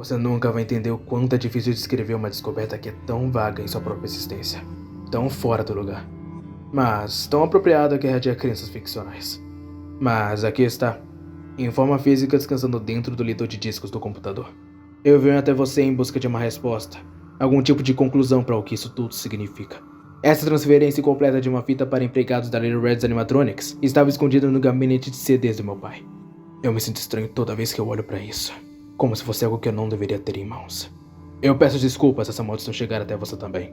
Você nunca vai entender o quanto é difícil descrever uma descoberta que é tão vaga em sua própria existência, tão fora do lugar, mas tão apropriada que irradia crenças ficcionais. Mas aqui está, em forma física descansando dentro do leitor de discos do computador. Eu venho até você em busca de uma resposta, algum tipo de conclusão para o que isso tudo significa. Essa transferência completa de uma fita para empregados da Little Reds Animatronics estava escondida no gabinete de CDs do meu pai. Eu me sinto estranho toda vez que eu olho para isso, como se fosse algo que eu não deveria ter em mãos. Eu peço desculpas se essa maldição chegar até você também.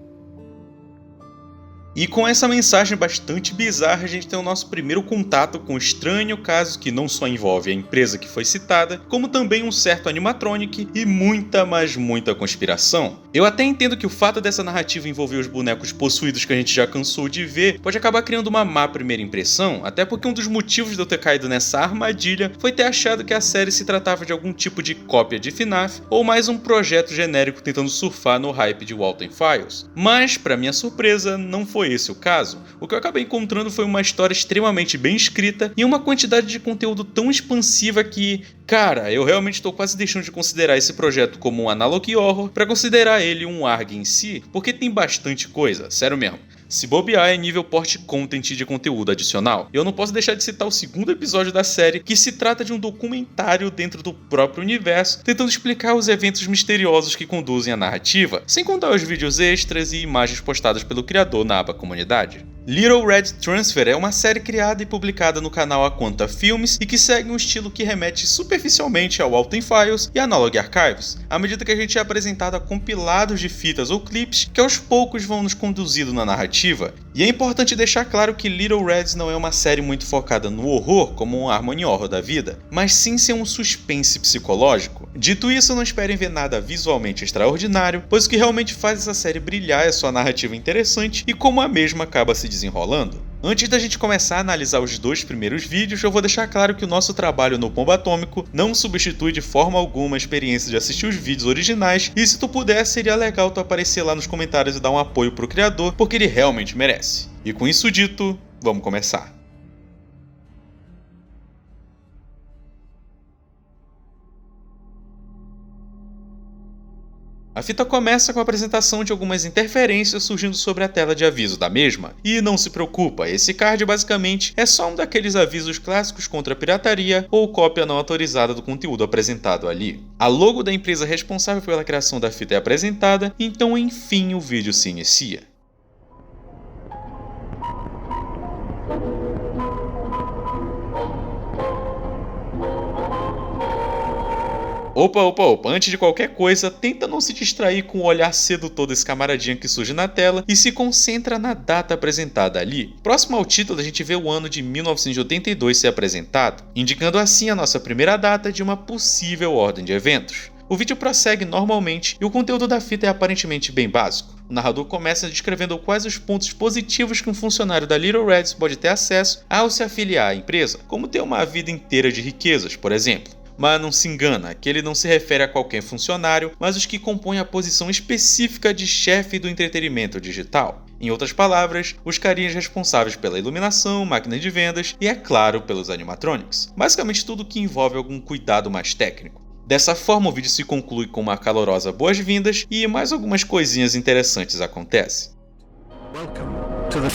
E com essa mensagem bastante bizarra, a gente tem o nosso primeiro contato com um estranho caso que não só envolve a empresa que foi citada, como também um certo animatronic e muita, mas muita conspiração. Eu até entendo que o fato dessa narrativa envolver os bonecos possuídos que a gente já cansou de ver pode acabar criando uma má primeira impressão, até porque um dos motivos de eu ter caído nessa armadilha foi ter achado que a série se tratava de algum tipo de cópia de FNAF ou mais um projeto genérico tentando surfar no hype de Walton Files. Mas, para minha surpresa, não foi esse o caso. O que eu acabei encontrando foi uma história extremamente bem escrita e uma quantidade de conteúdo tão expansiva que, cara, eu realmente estou quase deixando de considerar esse projeto como um analog horror para considerar ele um ARG em si, porque tem bastante coisa, sério mesmo. Se bobear é nível port content de conteúdo adicional. Eu não posso deixar de citar o segundo episódio da série, que se trata de um documentário dentro do próprio universo, tentando explicar os eventos misteriosos que conduzem a narrativa, sem contar os vídeos extras e imagens postadas pelo criador na aba comunidade. Little Red Transfer é uma série criada e publicada no canal A Quanta Filmes e que segue um estilo que remete superficialmente ao Walton Files e Analog Archives, à medida que a gente é apresentado a compilados de fitas ou clips que aos poucos vão nos conduzindo na narrativa. E é importante deixar claro que Little Reds não é uma série muito focada no horror como um Harmony Horror da vida, mas sim ser um suspense psicológico. Dito isso, não esperem ver nada visualmente extraordinário, pois o que realmente faz essa série brilhar é sua narrativa interessante e como a mesma acaba se desenrolando. Antes da gente começar a analisar os dois primeiros vídeos, eu vou deixar claro que o nosso trabalho no Pombo Atômico não substitui de forma alguma a experiência de assistir os vídeos originais, e se tu puder, seria legal tu aparecer lá nos comentários e dar um apoio pro criador, porque ele realmente merece. E com isso dito, vamos começar. A fita começa com a apresentação de algumas interferências surgindo sobre a tela de aviso da mesma. E não se preocupa, esse card basicamente é só um daqueles avisos clássicos contra a pirataria ou cópia não autorizada do conteúdo apresentado ali. A logo da empresa responsável pela criação da fita é apresentada, então enfim o vídeo se inicia. Opa, antes de qualquer coisa, tenta não se distrair com o olhar sedutor desse camaradinha que surge na tela e se concentra na data apresentada ali. Próximo ao título, a gente vê o ano de 1982 ser apresentado, indicando assim a nossa primeira data de uma possível ordem de eventos. O vídeo prossegue normalmente e o conteúdo da fita é aparentemente bem básico. O narrador começa descrevendo quais os pontos positivos que um funcionário da Little Reds pode ter acesso ao se afiliar à empresa, como ter uma vida inteira de riquezas, por exemplo. Mas não se engana, que ele não se refere a qualquer funcionário, mas os que compõem a posição específica de chefe do entretenimento digital. Em outras palavras, os carinhas responsáveis pela iluminação, máquina de vendas e, é claro, pelos animatronics. Basicamente tudo que envolve algum cuidado mais técnico. Dessa forma, o vídeo se conclui com uma calorosa boas-vindas e mais algumas coisinhas interessantes acontecem. Welcome to the...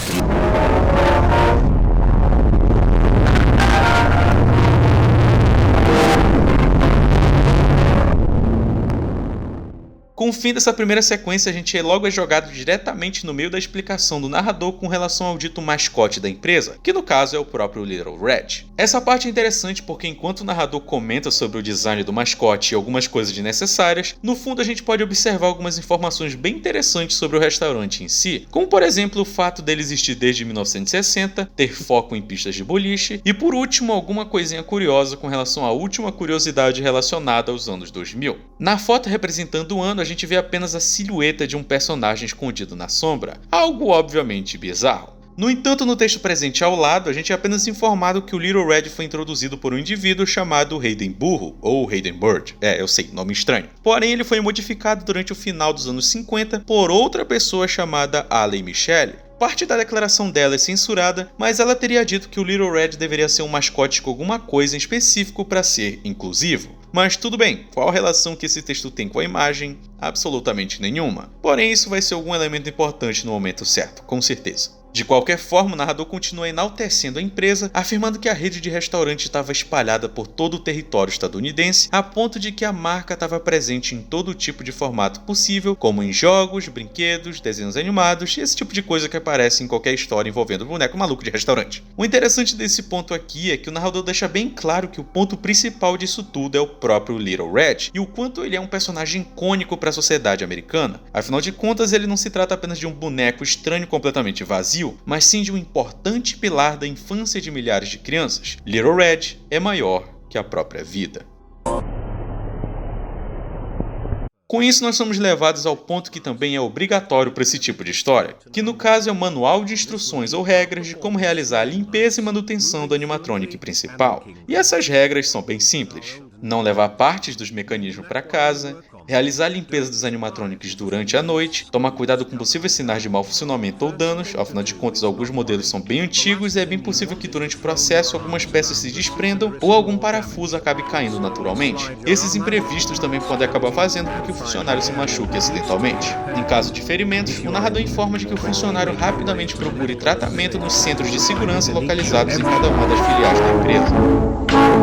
Com o fim dessa primeira sequência, a gente logo é jogado diretamente no meio da explicação do narrador com relação ao dito mascote da empresa, que no caso é o próprio Little Red. Essa parte é interessante porque enquanto o narrador comenta sobre o design do mascote e algumas coisas desnecessárias, no fundo a gente pode observar algumas informações bem interessantes sobre o restaurante em si, como por exemplo o fato dele existir desde 1960, ter foco em pistas de boliche e por último alguma coisinha curiosa com relação à última curiosidade relacionada aos anos 2000. Na foto representando o ano, a gente vê apenas a silhueta de um personagem escondido na sombra, algo obviamente bizarro. No entanto, no texto presente ao lado, a gente é apenas informado que o Little Red foi introduzido por um indivíduo chamado Hayden Burro, ou Hayden Bird. Eu sei, nome estranho. Porém, ele foi modificado durante o final dos anos 50 por outra pessoa chamada Allie Michelle. Parte da declaração dela é censurada, mas ela teria dito que o Little Red deveria ser um mascote com alguma coisa em específico para ser inclusivo. Mas tudo bem, qual a relação que esse texto tem com a imagem? Absolutamente nenhuma. Porém, isso vai ser algum elemento importante no momento certo, com certeza. De qualquer forma, o narrador continua enaltecendo a empresa, afirmando que a rede de restaurantes estava espalhada por todo o território estadunidense, a ponto de que a marca estava presente em todo tipo de formato possível, como em jogos, brinquedos, desenhos animados e esse tipo de coisa que aparece em qualquer história envolvendo boneco maluco de restaurante. O interessante desse ponto aqui é que o narrador deixa bem claro que o ponto principal disso tudo é o próprio Little Red e o quanto ele é um personagem icônico para a sociedade americana. Afinal de contas, ele não se trata apenas de um boneco estranho completamente vazio, mas sim de um importante pilar da infância de milhares de crianças. Little Red é maior que a própria vida. Com isso, nós somos levados ao ponto que também é obrigatório para esse tipo de história, que no caso é o manual de instruções ou regras de como realizar a limpeza e manutenção do animatronic principal. E essas regras são bem simples. Não levar partes dos mecanismos para casa, realizar a limpeza dos animatronics durante a noite, tomar cuidado com possíveis sinais de mau funcionamento ou danos, afinal de contas alguns modelos são bem antigos e é bem possível que durante o processo algumas peças se desprendam ou algum parafuso acabe caindo naturalmente. Esses imprevistos também podem acabar fazendo com que o funcionário se machuque acidentalmente. Em caso de ferimentos, o narrador informa de que o funcionário rapidamente procure tratamento nos centros de segurança localizados em cada uma das filiais da empresa.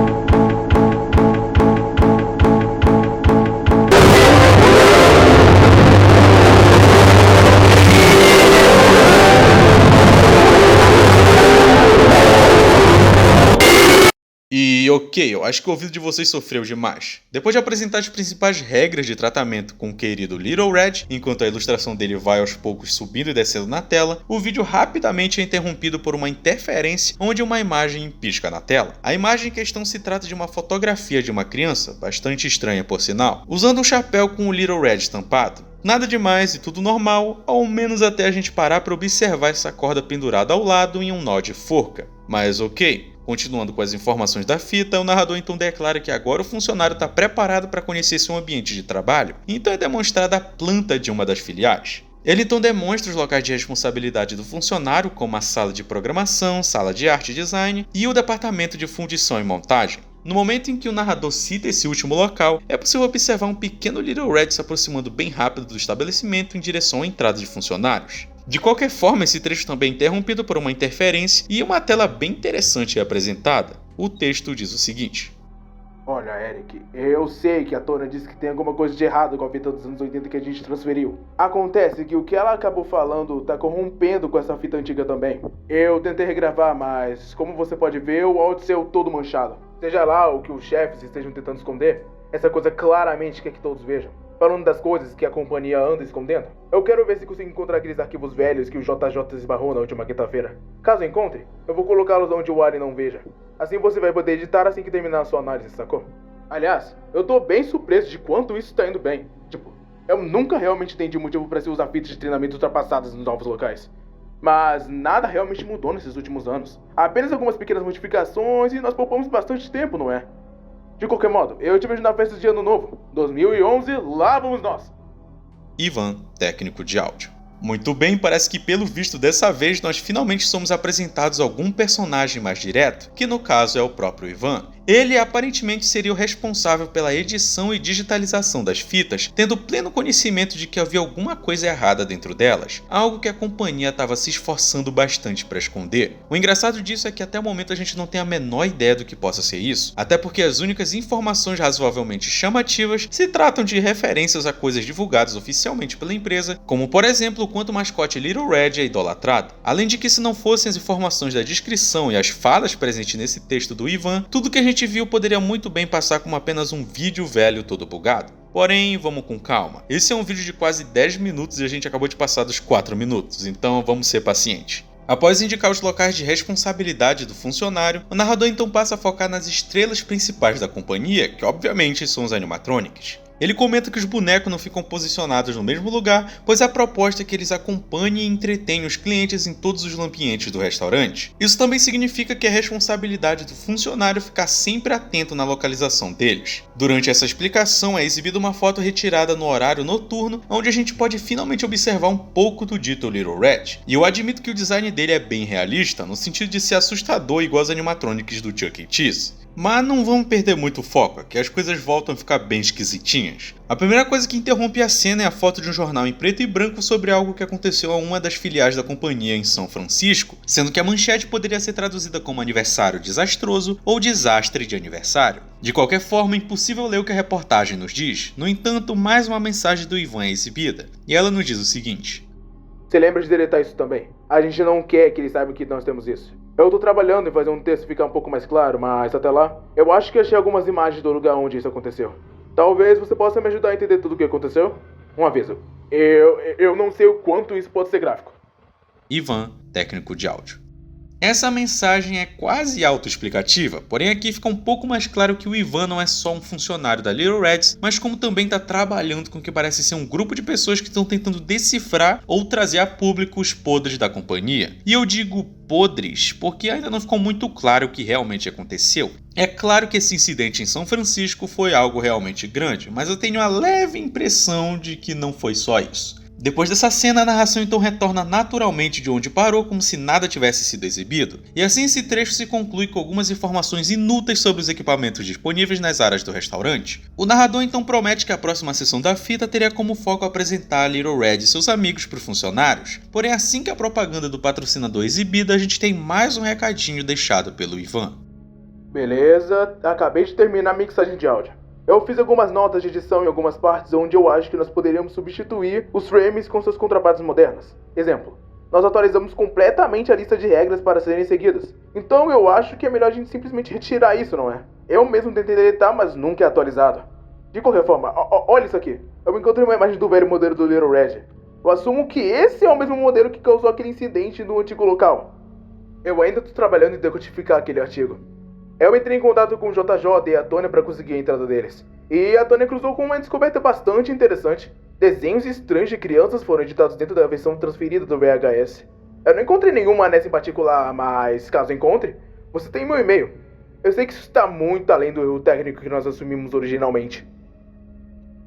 E ok, eu acho que o ouvido de vocês sofreu demais. Depois de apresentar as principais regras de tratamento com o querido Little Red, enquanto a ilustração dele vai aos poucos subindo e descendo na tela, o vídeo rapidamente é interrompido por uma interferência onde uma imagem pisca na tela. A imagem em questão se trata de uma fotografia de uma criança, bastante estranha por sinal, usando um chapéu com o Little Red estampado. Nada demais e tudo normal, ao menos até a gente parar para observar essa corda pendurada ao lado em um nó de forca. Mas ok. Continuando com as informações da fita, o narrador então declara que agora o funcionário está preparado para conhecer seu ambiente de trabalho, então é demonstrada a planta de uma das filiais. Ele então demonstra os locais de responsabilidade do funcionário, como a sala de programação, sala de arte e design e o departamento de fundição e montagem. No momento em que o narrador cita esse último local, é possível observar um pequeno Little Red se aproximando bem rápido do estabelecimento em direção à entrada de funcionários. De qualquer forma, esse trecho também é interrompido por uma interferência e uma tela bem interessante é apresentada. O texto diz o seguinte: Olha, Eric, eu sei que a Tona disse que tem alguma coisa de errado com a fita dos anos 80 que a gente transferiu. Acontece que o que ela acabou falando tá corrompendo com essa fita antiga também. Eu tentei regravar, mas como você pode ver, o áudio saiu todo manchado. Seja lá o que os chefes estejam tentando esconder, essa coisa claramente quer que todos vejam. Falando das coisas que a companhia anda escondendo, eu quero ver se consigo encontrar aqueles arquivos velhos que o JJ esbarrou na última quinta-feira. Caso encontre, eu vou colocá-los onde o Ari não veja. Assim você vai poder editar assim que terminar a sua análise, sacou? Aliás, eu tô bem surpreso de quanto isso tá indo bem. Tipo, eu nunca realmente entendi o motivo para se usar fitas de treinamento ultrapassadas nos novos locais. Mas nada realmente mudou nesses últimos anos. Apenas algumas pequenas modificações e nós poupamos bastante tempo, não é? De qualquer modo, eu te vejo na festa de Ano Novo. 2011, lá vamos nós! Ivan, técnico de áudio. Muito bem, parece que pelo visto dessa vez nós finalmente somos apresentados a algum personagem mais direto, que no caso é o próprio Ivan. Ele aparentemente seria o responsável pela edição e digitalização das fitas, tendo pleno conhecimento de que havia alguma coisa errada dentro delas, algo que a companhia estava se esforçando bastante para esconder. O engraçado disso é que até o momento a gente não tem a menor ideia do que possa ser isso, até porque as únicas informações razoavelmente chamativas se tratam de referências a coisas divulgadas oficialmente pela empresa, como por exemplo o quanto o mascote Little Red é idolatrado. Além de que se não fossem as informações da descrição e as falas presentes nesse texto do Ivan, tudo que a gente viu poderia muito bem passar como apenas um vídeo velho todo bugado. Porém, vamos com calma. Esse é um vídeo de quase 10 minutos e a gente acabou de passar dos 4 minutos, então vamos ser pacientes. Após indicar os locais de responsabilidade do funcionário, o narrador então passa a focar nas estrelas principais da companhia, que obviamente são os animatronics. Ele comenta que os bonecos não ficam posicionados no mesmo lugar, pois a proposta é que eles acompanhem e entretenham os clientes em todos os ambientes do restaurante. Isso também significa que é responsabilidade do funcionário ficar sempre atento na localização deles. Durante essa explicação é exibida uma foto retirada no horário noturno, onde a gente pode finalmente observar um pouco do dito Little Red. E eu admito que o design dele é bem realista, no sentido de ser assustador igual aos animatronics do Chuck E. Cheese. Mas não vamos perder muito o foco, que as coisas voltam a ficar bem esquisitinhas. A primeira coisa que interrompe a cena é a foto de um jornal em preto e branco sobre algo que aconteceu a uma das filiais da companhia em São Francisco, sendo que a manchete poderia ser traduzida como aniversário desastroso ou desastre de aniversário. De qualquer forma, é impossível ler o que a reportagem nos diz. No entanto, mais uma mensagem do Ivan é exibida, e ela nos diz o seguinte: Você lembra de deletar isso também? A gente não quer que eles saibam que nós temos isso. Eu tô trabalhando em fazer um texto ficar um pouco mais claro, mas até lá, eu acho que achei algumas imagens do lugar onde isso aconteceu. Talvez você possa me ajudar a entender tudo o que aconteceu? Um aviso. Eu não sei o quanto isso pode ser gráfico. Ivan, técnico de áudio. Essa mensagem é quase autoexplicativa, porém aqui fica um pouco mais claro que o Ivan não é só um funcionário da Little Reds, mas como também está trabalhando com o que parece ser um grupo de pessoas que estão tentando decifrar ou trazer a público os podres da companhia. E eu digo podres porque ainda não ficou muito claro o que realmente aconteceu. É claro que esse incidente em São Francisco foi algo realmente grande, mas eu tenho a leve impressão de que não foi só isso. Depois dessa cena, a narração então retorna naturalmente de onde parou, como se nada tivesse sido exibido, e assim esse trecho se conclui com algumas informações inúteis sobre os equipamentos disponíveis nas áreas do restaurante. O narrador então promete que a próxima sessão da fita teria como foco apresentar a Little Red e seus amigos para os funcionários, porém assim que a propaganda do patrocinador é exibida, a gente tem mais um recadinho deixado pelo Ivan. Beleza, acabei de terminar a mixagem de áudio. Eu fiz algumas notas de edição em algumas partes onde eu acho que nós poderíamos substituir os frames com suas contrapartes modernas. Exemplo, nós atualizamos completamente a lista de regras para serem seguidas. Então eu acho que é melhor a gente simplesmente retirar isso, não é? Eu mesmo tentei deletar, mas nunca é atualizado. De qualquer forma, olha isso aqui. Eu encontrei uma imagem do velho modelo do Little Red. Eu assumo que esse é o mesmo modelo que causou aquele incidente no antigo local. Eu ainda estou trabalhando em decodificar aquele artigo. Eu entrei em contato com o JJ e a Tônia para conseguir a entrada deles. E a Tônia cruzou com uma descoberta bastante interessante. Desenhos estranhos de crianças foram editados dentro da versão transferida do VHS. Eu não encontrei nenhuma nessa em particular, mas caso encontre, você tem meu e-mail. Eu sei que isso está muito além do erro técnico que nós assumimos originalmente.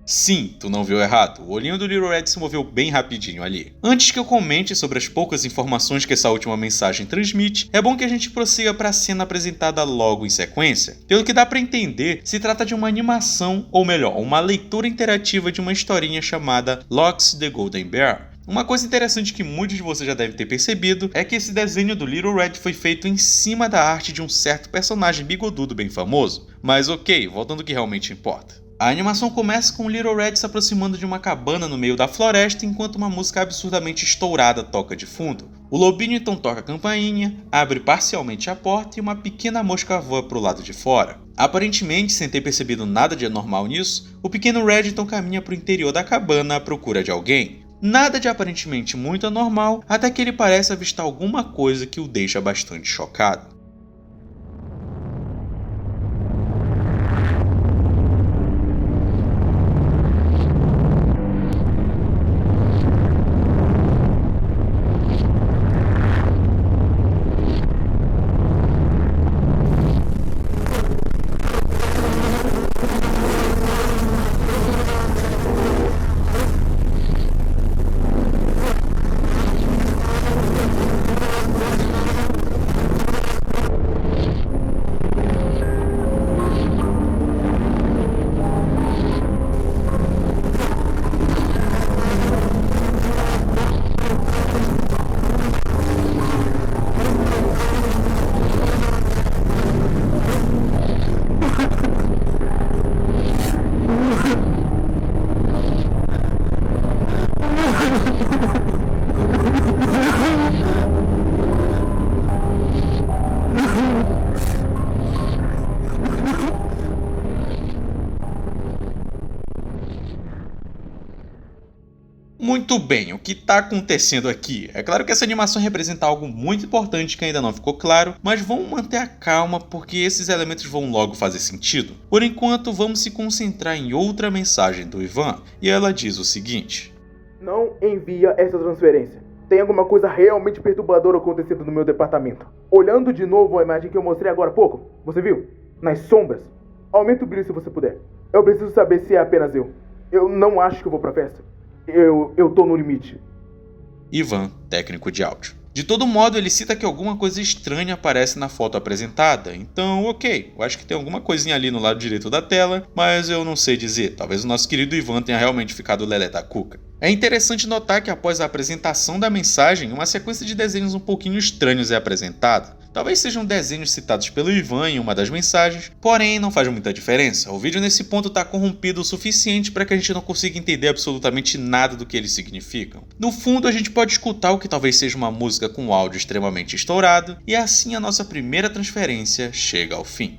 Sim, tu não viu errado, o olhinho do Little Red se moveu bem rapidinho ali. Antes que eu comente sobre as poucas informações que essa última mensagem transmite, é bom que a gente prossiga para a cena apresentada logo em sequência. Pelo que dá para entender, se trata de uma animação, ou melhor, uma leitura interativa de uma historinha chamada Lox the Golden Bear. Uma coisa interessante que muitos de vocês já devem ter percebido é que esse desenho do Little Red foi feito em cima da arte de um certo personagem bigodudo bem famoso. Mas ok, voltando ao que realmente importa. A animação começa com o Little Red se aproximando de uma cabana no meio da floresta enquanto uma música absurdamente estourada toca de fundo. O lobinho então toca a campainha, abre parcialmente a porta e uma pequena mosca voa para o lado de fora. Aparentemente, sem ter percebido nada de anormal nisso, o pequeno Red então caminha para o interior da cabana à procura de alguém. Nada de aparentemente muito anormal, até que ele parece avistar alguma coisa que o deixa bastante chocado. Muito bem, o que está acontecendo aqui? É claro que essa animação representa algo muito importante que ainda não ficou claro, mas vamos manter a calma porque esses elementos vão logo fazer sentido. Por enquanto, vamos se concentrar em outra mensagem do Ivan, e ela diz o seguinte: Não envia essa transferência. Tem alguma coisa realmente perturbadora acontecendo no meu departamento. Olhando de novo a imagem que eu mostrei agora há pouco, você viu? Nas sombras. Aumenta o brilho se você puder. Eu preciso saber se é apenas eu. Eu não acho que eu vou pra festa. Eu tô no limite. Ivan, técnico de áudio. De todo modo, ele cita que alguma coisa estranha aparece na foto apresentada, então ok, eu acho que tem alguma coisinha ali no lado direito da tela, mas eu não sei dizer, talvez o nosso querido Ivan tenha realmente ficado lelé da cuca. É interessante notar que após a apresentação da mensagem, uma sequência de desenhos um pouquinho estranhos é apresentada. Talvez sejam desenhos citados pelo Ivan em uma das mensagens, porém não faz muita diferença. O vídeo nesse ponto está corrompido o suficiente para que a gente não consiga entender absolutamente nada do que eles significam. No fundo, a gente pode escutar o que talvez seja uma música com áudio extremamente estourado, e assim a nossa primeira transferência chega ao fim.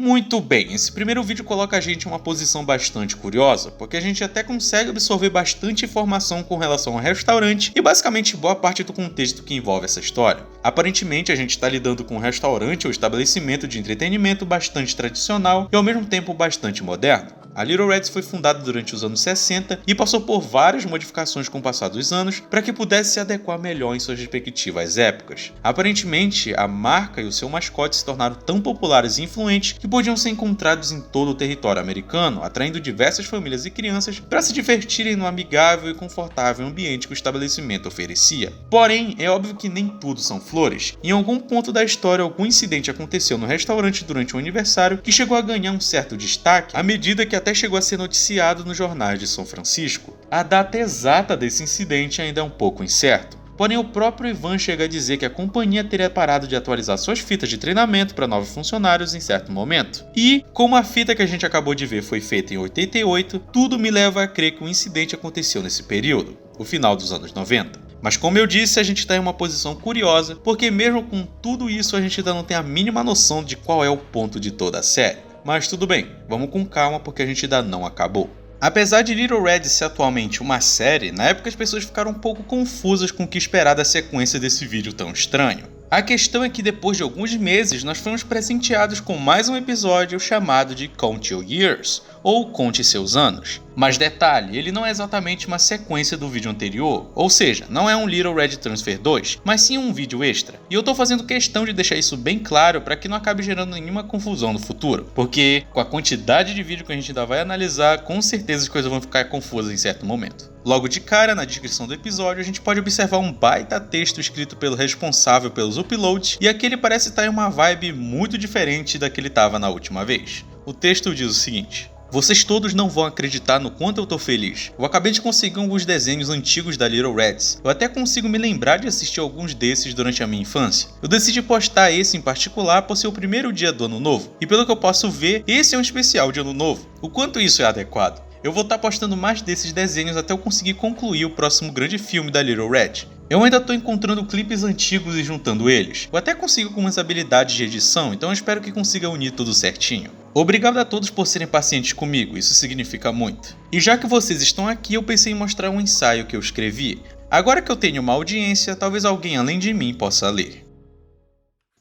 Muito bem, esse primeiro vídeo coloca a gente em uma posição bastante curiosa, porque a gente até consegue absorver bastante informação com relação ao restaurante e basicamente boa parte do contexto que envolve essa história. Aparentemente a gente está lidando com um restaurante ou estabelecimento de entretenimento bastante tradicional e ao mesmo tempo bastante moderno. A Little Reds foi fundada durante os anos 60 e passou por várias modificações com o passar dos anos para que pudesse se adequar melhor em suas respectivas épocas. Aparentemente, a marca e o seu mascote se tornaram tão populares e influentes que podiam ser encontrados em todo o território americano, atraindo diversas famílias e crianças para se divertirem no amigável e confortável ambiente que o estabelecimento oferecia. Porém, é óbvio que nem tudo são flores. Em algum ponto da história, algum incidente aconteceu no restaurante durante um aniversário que chegou a ganhar um certo destaque à medida que até chegou a ser noticiado nos jornais de São Francisco. A data exata desse incidente ainda é um pouco incerto. Porém, o próprio Ivan chega a dizer que a companhia teria parado de atualizar suas fitas de treinamento para novos funcionários em certo momento. E, como a fita que a gente acabou de ver foi feita em 88, tudo me leva a crer que o incidente aconteceu nesse período, o final dos anos 90. Mas como eu disse, a gente está em uma posição curiosa, porque mesmo com tudo isso a gente ainda não tem a mínima noção de qual é o ponto de toda a série. Mas tudo bem, vamos com calma porque a gente ainda não acabou. Apesar de Little Red ser atualmente uma série, na época as pessoas ficaram um pouco confusas com o que esperar da sequência desse vídeo tão estranho. A questão é que depois de alguns meses nós fomos presenteados com mais um episódio chamado de Count Your Years, ou Conte Seus Anos. Mas detalhe, ele não é exatamente uma sequência do vídeo anterior, ou seja, não é um Little Red Transfer 2, mas sim um vídeo extra. E eu tô fazendo questão de deixar isso bem claro para que não acabe gerando nenhuma confusão no futuro, porque com a quantidade de vídeo que a gente ainda vai analisar, com certeza as coisas vão ficar confusas em certo momento. Logo de cara, na descrição do episódio, a gente pode observar um baita texto escrito pelo responsável pelos uploads, e aquele parece estar em uma vibe muito diferente da que ele estava na última vez. O texto diz o seguinte: vocês todos não vão acreditar no quanto eu tô feliz. Eu acabei de conseguir alguns desenhos antigos da Little Reds. Eu até consigo me lembrar de assistir alguns desses durante a minha infância. Eu decidi postar esse em particular por ser o primeiro dia do ano novo. E pelo que eu posso ver, esse é um especial de ano novo. O quanto isso é adequado? Eu vou estar postando mais desses desenhos até eu conseguir concluir o próximo grande filme da Little Red. Eu ainda estou encontrando clipes antigos e juntando eles. Eu até consigo com umas habilidades de edição, então eu espero que consiga unir tudo certinho. Obrigado a todos por serem pacientes comigo, isso significa muito. E já que vocês estão aqui, eu pensei em mostrar um ensaio que eu escrevi. Agora que eu tenho uma audiência, talvez alguém além de mim possa ler.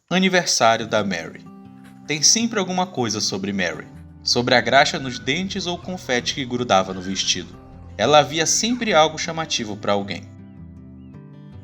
Aniversário da Mary. Tem sempre alguma coisa sobre Mary. Sobre a graxa nos dentes ou o confete que grudava no vestido. Ela havia sempre algo chamativo para alguém.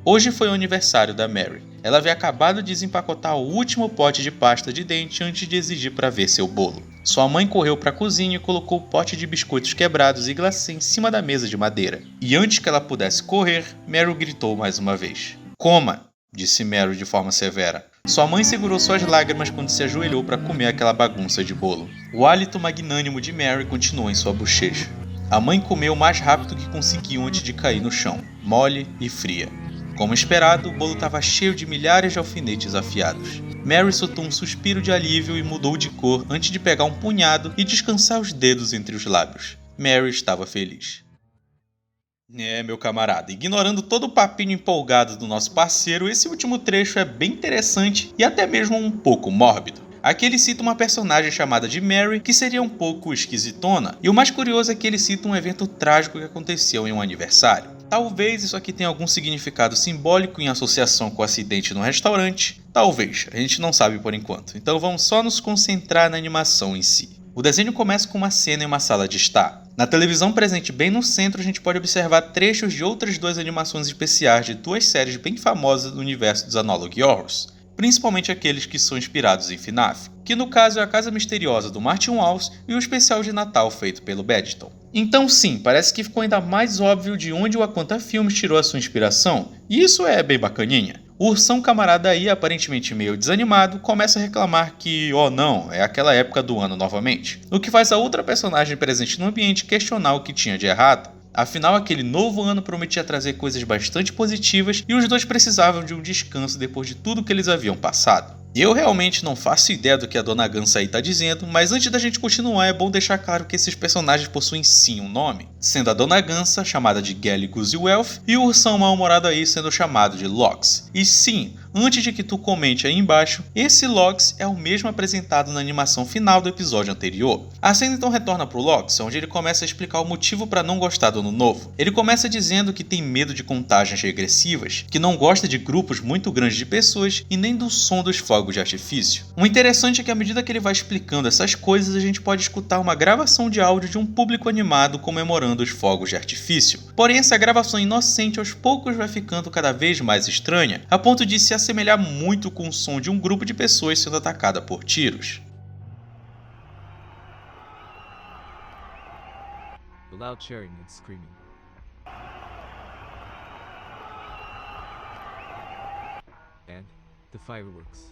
Hoje foi o aniversário da Mary. Ela havia acabado de desempacotar o último pote de pasta de dente antes de exigir para ver seu bolo. Sua mãe correu para a cozinha e colocou o pote de biscoitos quebrados e glacê em cima da mesa de madeira. E antes que ela pudesse correr, Meryl gritou mais uma vez. "Coma!", disse Meryl de forma severa. Sua mãe segurou suas lágrimas quando se ajoelhou para comer aquela bagunça de bolo. O hálito magnânimo de Mary continuou em sua bochecha. A mãe comeu o mais rápido que conseguiu antes de cair no chão, mole e fria. Como esperado, o bolo estava cheio de milhares de alfinetes afiados. Mary soltou um suspiro de alívio e mudou de cor antes de pegar um punhado e descansar os dedos entre os lábios. Mary estava feliz. Meu camarada, ignorando todo o papinho empolgado do nosso parceiro, esse último trecho é bem interessante e até mesmo um pouco mórbido. Aqui ele cita uma personagem chamada de Mary, que seria um pouco esquisitona, e o mais curioso é que ele cita um evento trágico que aconteceu em um aniversário. Talvez isso aqui tenha algum significado simbólico em associação com o acidente no restaurante, talvez, a gente não sabe por enquanto, então vamos só nos concentrar na animação em si. O desenho começa com uma cena em uma sala de estar. Na televisão presente bem no centro, a gente pode observar trechos de outras duas animações especiais de duas séries bem famosas do universo dos Analog Horrors, principalmente aqueles que são inspirados em FNAF, que no caso é A Casa Misteriosa do Martin Walsh e o especial de Natal feito pelo Badditon. Então sim, parece que ficou ainda mais óbvio de onde o Aquanta Filmes tirou a sua inspiração, e isso é bem bacaninha. O ursão camarada aí, aparentemente meio desanimado, começa a reclamar que, oh não, é aquela época do ano novamente, o que faz a outra personagem presente no ambiente questionar o que tinha de errado. Afinal, aquele novo ano prometia trazer coisas bastante positivas e os dois precisavam de um descanso depois de tudo que eles haviam passado. Eu realmente não faço ideia do que a Dona Gansa aí tá dizendo, mas antes da gente continuar é bom deixar claro que esses personagens possuem sim um nome, sendo a Dona Gansa chamada de Gelly Goose Welf e o ursão mal-humorado aí sendo chamado de Lox. E sim, antes de que tu comente aí embaixo, esse Lox é o mesmo apresentado na animação final do episódio anterior. A cena então retorna pro Lox, onde ele começa a explicar o motivo para não gostar do ano novo. Ele começa dizendo que tem medo de contagens regressivas, que não gosta de grupos muito grandes de pessoas e nem do som dos fogos de artifício. O interessante é que à medida que ele vai explicando essas coisas, a gente pode escutar uma gravação de áudio de um público animado comemorando os fogos de artifício. Porém, essa gravação inocente aos poucos vai ficando cada vez mais estranha, a ponto de se assemelhar muito com o som de um grupo de pessoas sendo atacada por tiros. The loud cheering and screaming. And the fireworks.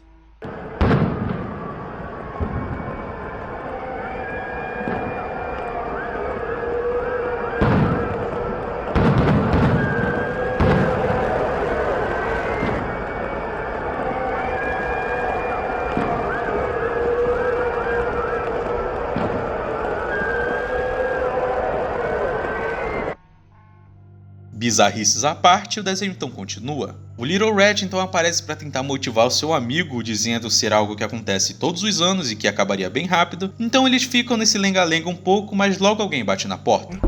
Bizarrices à parte, o desenho então continua. O Little Red então aparece para tentar motivar o seu amigo, dizendo ser algo que acontece todos os anos e que acabaria bem rápido, então eles ficam nesse lenga-lenga um pouco, mas logo alguém bate na porta.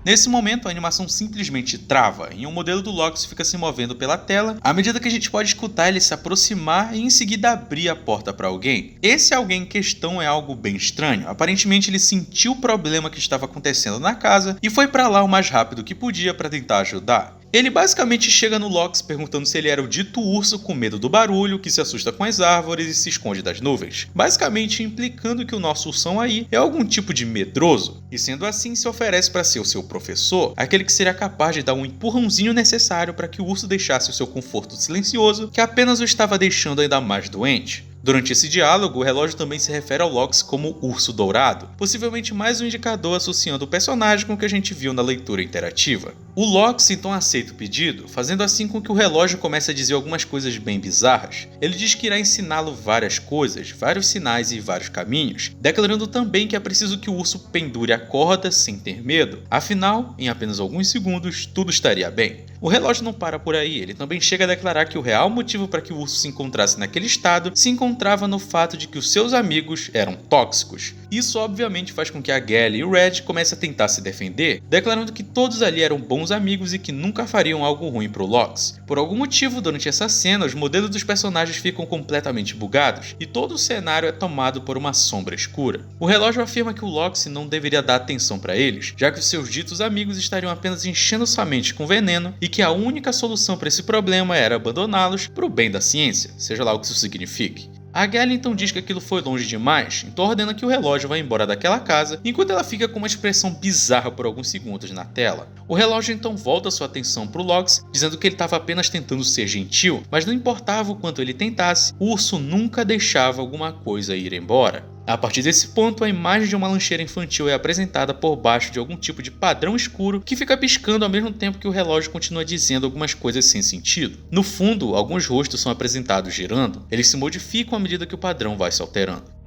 Nesse momento, a animação simplesmente trava e um modelo do Lox fica se movendo pela tela, à medida que a gente pode escutar ele se aproximar e em seguida abrir a porta para alguém. Esse alguém em questão é algo bem estranho. Aparentemente ele sentiu o problema que estava acontecendo na casa e foi para lá o mais rápido que podia para tentar ajudar. Ele basicamente chega no Lox perguntando se ele era o dito urso com medo do barulho, que se assusta com as árvores e se esconde das nuvens, basicamente implicando que o nosso ursão aí é algum tipo de medroso, e sendo assim se oferece para ser o seu professor, aquele que seria capaz de dar um empurrãozinho necessário para que o urso deixasse o seu conforto silencioso, que apenas o estava deixando ainda mais doente. Durante esse diálogo, o relógio também se refere ao Lox como Urso Dourado, possivelmente mais um indicador associando o personagem com o que a gente viu na leitura interativa. O Lox então aceita o pedido, fazendo assim com que o relógio comece a dizer algumas coisas bem bizarras. Ele diz que irá ensiná-lo várias coisas, vários sinais e vários caminhos, declarando também que é preciso que o urso pendure a corda sem ter medo, afinal, em apenas alguns segundos, tudo estaria bem. O relógio não para por aí, ele também chega a declarar que o real motivo para que o urso se encontrasse naquele estado se encontrava no fato de que os seus amigos eram tóxicos. Isso obviamente faz com que a Gelly e o Red comecem a tentar se defender, declarando que todos ali eram bons amigos e que nunca fariam algo ruim pro Lox. Por algum motivo, durante essa cena, os modelos dos personagens ficam completamente bugados e todo o cenário é tomado por uma sombra escura. O relógio afirma que o Lox não deveria dar atenção para eles, já que os seus ditos amigos estariam apenas enchendo sua mente com veneno e que a única solução para esse problema era abandoná-los pro bem da ciência, seja lá o que isso signifique. A Gally então diz que aquilo foi longe demais, então ordena que o relógio vá embora daquela casa, enquanto ela fica com uma expressão bizarra por alguns segundos na tela. O relógio então volta sua atenção pro Lox, dizendo que ele estava apenas tentando ser gentil, mas não importava o quanto ele tentasse, o urso nunca deixava alguma coisa ir embora. A partir desse ponto, a imagem de uma lancheira infantil é apresentada por baixo de algum tipo de padrão escuro que fica piscando ao mesmo tempo que o relógio continua dizendo algumas coisas sem sentido. No fundo, alguns rostos são apresentados girando, eles se modificam à medida que o padrão vai se alterando.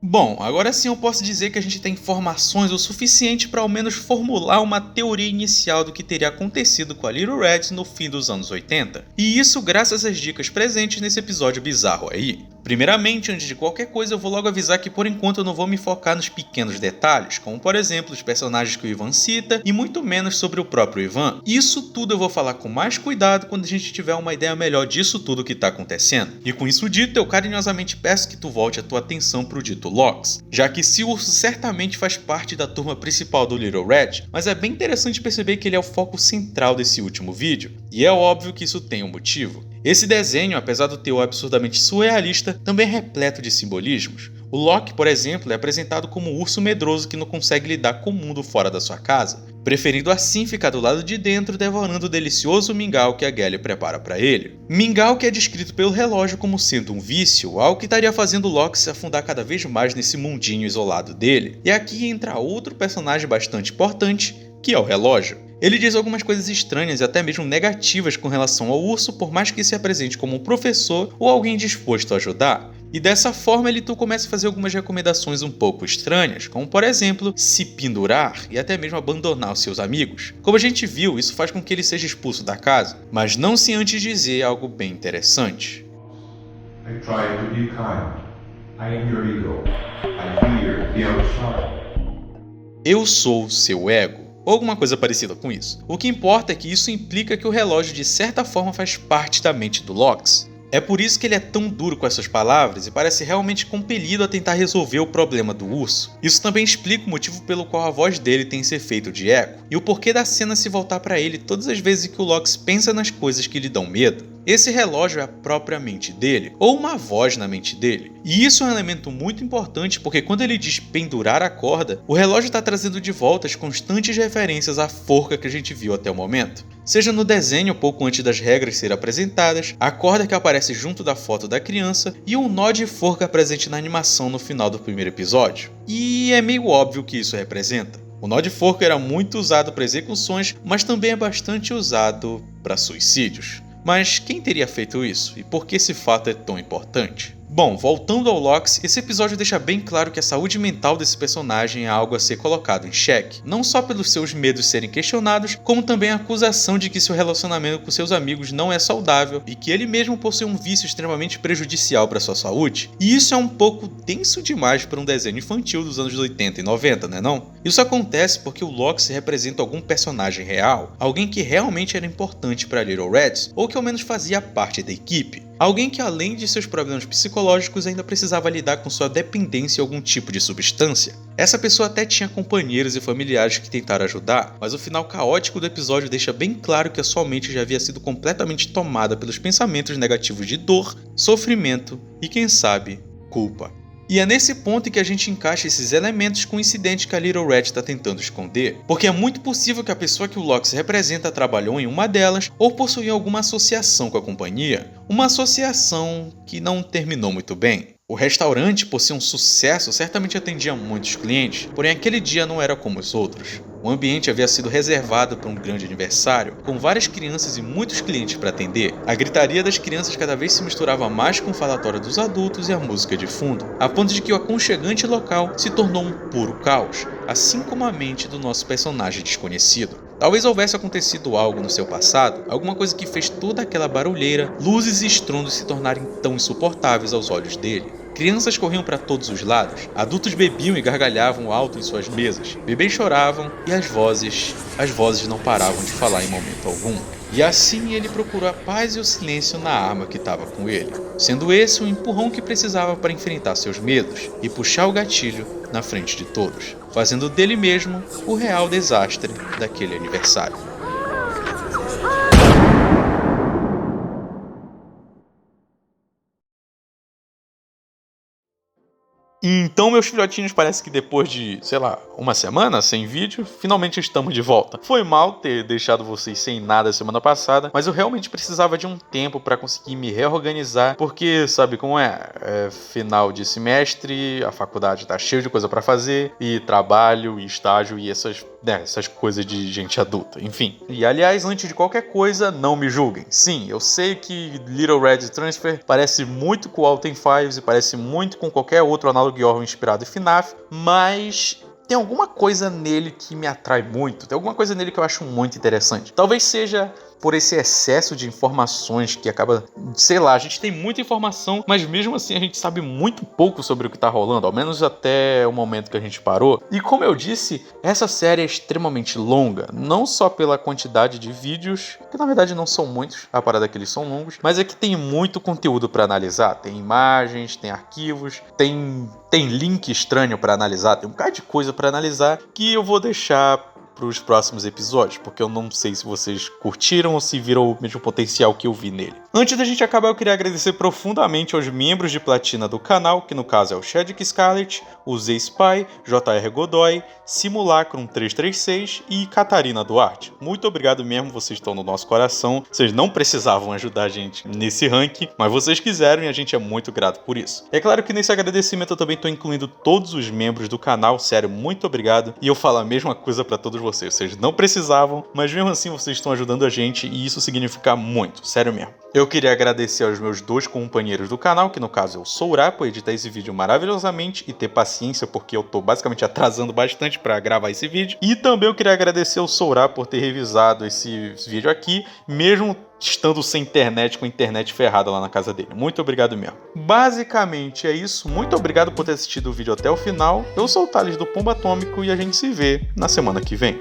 Bom, agora sim eu posso dizer que a gente tem informações o suficiente para ao menos formular uma teoria inicial do que teria acontecido com a Little Red no fim dos anos 80. E isso graças às dicas presentes nesse episódio bizarro aí. Primeiramente, antes de qualquer coisa, eu vou logo avisar que por enquanto eu não vou me focar nos pequenos detalhes, como por exemplo os personagens que o Ivan cita e muito menos sobre o próprio Ivan. Isso tudo eu vou falar com mais cuidado quando a gente tiver uma ideia melhor disso tudo que tá acontecendo. E com isso dito, eu carinhosamente peço que tu volte a tua atenção pro dito Lox, já que esse urso certamente faz parte da turma principal do Little Red, mas é bem interessante perceber que ele é o foco central desse último vídeo, e é óbvio que isso tem um motivo. Esse desenho, apesar do teor absurdamente surrealista, também é repleto de simbolismos. O Loki, por exemplo, é apresentado como um urso medroso que não consegue lidar com o mundo fora da sua casa, preferindo assim ficar do lado de dentro devorando o delicioso mingau que a Gally prepara para ele. Mingau que é descrito pelo relógio como sendo um vício, algo que estaria fazendo o Loki se afundar cada vez mais nesse mundinho isolado dele. E aqui entra outro personagem bastante importante, que é o relógio. Ele diz algumas coisas estranhas e até mesmo negativas com relação ao urso, por mais que se apresente como um professor ou alguém disposto a ajudar. E dessa forma ele começa a fazer algumas recomendações um pouco estranhas, como por exemplo, se pendurar e até mesmo abandonar os seus amigos. Como a gente viu, isso faz com que ele seja expulso da casa, mas não sem antes dizer algo bem interessante. I try to be kind. I am your ego. I fear the outside. Eu sou seu ego. Ou alguma coisa parecida com isso. O que importa é que isso implica que o relógio de certa forma faz parte da mente do Lox. É por isso que ele é tão duro com essas palavras e parece realmente compelido a tentar resolver o problema do urso. Isso também explica o motivo pelo qual a voz dele tem esse efeito de eco, e o porquê da cena se voltar para ele todas as vezes que o Lox pensa nas coisas que lhe dão medo. Esse relógio é a própria mente dele, ou uma voz na mente dele. E isso é um elemento muito importante porque quando ele diz pendurar a corda, o relógio está trazendo de volta as constantes referências à forca que a gente viu até o momento. Seja no desenho pouco antes das regras serem apresentadas, a corda que aparece junto da foto da criança e um nó de forca presente na animação no final do primeiro episódio. E é meio óbvio o que isso representa. O nó de forca era muito usado para execuções, mas também é bastante usado para suicídios. Mas quem teria feito isso? E por que esse fato é tão importante? Bom, voltando ao Lox, esse episódio deixa bem claro que a saúde mental desse personagem é algo a ser colocado em xeque, não só pelos seus medos serem questionados, como também a acusação de que seu relacionamento com seus amigos não é saudável e que ele mesmo possui um vício extremamente prejudicial para sua saúde. E isso é um pouco denso demais para um desenho infantil dos anos 80 e 90, né não? Isso acontece porque o Lox representa algum personagem real, alguém que realmente era importante para Little Reds, ou que ao menos fazia parte da equipe. Alguém que além de seus problemas psicológicos ainda precisava lidar com sua dependência a algum tipo de substância. Essa pessoa até tinha companheiros e familiares que tentaram ajudar, mas o final caótico do episódio deixa bem claro que a sua mente já havia sido completamente tomada pelos pensamentos negativos de dor, sofrimento e, quem sabe, culpa. E é nesse ponto em que a gente encaixa esses elementos com o incidente que a Little Red está tentando esconder, porque é muito possível que a pessoa que o Lox representa trabalhou em uma delas ou possuía alguma associação com a companhia, uma associação que não terminou muito bem. O restaurante, por ser um sucesso, certamente atendia muitos clientes, porém aquele dia não era como os outros. O ambiente havia sido reservado para um grande aniversário, com várias crianças e muitos clientes para atender. A gritaria das crianças cada vez se misturava mais com o falatório dos adultos e a música de fundo, a ponto de que o aconchegante local se tornou um puro caos, assim como a mente do nosso personagem desconhecido. Talvez houvesse acontecido algo no seu passado, alguma coisa que fez toda aquela barulheira, luzes e estrondos se tornarem tão insuportáveis aos olhos dele. Crianças corriam para todos os lados, adultos bebiam e gargalhavam alto em suas mesas, bebês choravam e as vozes não paravam de falar em momento algum. E assim ele procurou a paz e o silêncio na arma que estava com ele, sendo esse o empurrão que precisava para enfrentar seus medos e puxar o gatilho na frente de todos, fazendo dele mesmo o real desastre daquele aniversário. Então, meus filhotinhos, parece que depois de, uma semana sem vídeo, finalmente estamos de volta. Foi mal ter deixado vocês sem nada semana passada, mas eu realmente precisava de um tempo para conseguir me reorganizar, porque sabe como é? É final de semestre, a faculdade tá cheia de coisa para fazer, e trabalho, e estágio, e essas coisas de gente adulta, enfim. E aliás, antes de qualquer coisa, não me julguem. Sim, eu sei que Little Red Transfer parece muito com Alten Files e parece muito com qualquer outro análogo inspirado em FNAF, mas tem alguma coisa nele que me atrai muito, tem alguma coisa nele que eu acho muito interessante. Talvez seja por esse excesso de informações que acaba, a gente tem muita informação, mas mesmo assim a gente sabe muito pouco sobre o que tá rolando, ao menos até o momento que a gente parou. E como eu disse, essa série é extremamente longa, não só pela quantidade de vídeos, que na verdade não são muitos, a parada é que eles são longos, mas é que tem muito conteúdo para analisar, tem imagens, tem arquivos, tem link estranho para analisar, tem um bocado de coisa para analisar que eu vou deixar para os próximos episódios, porque eu não sei se vocês curtiram ou se viram o mesmo potencial que eu vi nele. Antes da gente acabar, eu queria agradecer profundamente aos membros de platina do canal, que no caso é o Shadic Scarlet, o Z Spy, JR Godoy, Simulacrum 336 e Catarina Duarte. Muito obrigado mesmo, vocês estão no nosso coração. Vocês não precisavam ajudar a gente nesse ranking, mas vocês quiseram e a gente é muito grato por isso. É claro que nesse agradecimento eu também estou incluindo todos os membros do canal, sério, muito obrigado. E eu falo a mesma coisa para todos vocês não precisavam, mas mesmo assim vocês estão ajudando a gente e isso significa muito, sério mesmo. Eu queria agradecer aos meus 2 companheiros do canal, que no caso é o Sourá, por editar esse vídeo maravilhosamente e ter paciência, porque eu tô basicamente atrasando bastante para gravar esse vídeo. E também eu queria agradecer ao Sourá por ter revisado esse vídeo aqui, mesmo estando sem internet, com a internet ferrada lá na casa dele. Muito obrigado mesmo. Basicamente é isso. Muito obrigado por ter assistido o vídeo até o final. Eu sou o Thales do Pombo Atômico e a gente se vê na semana que vem.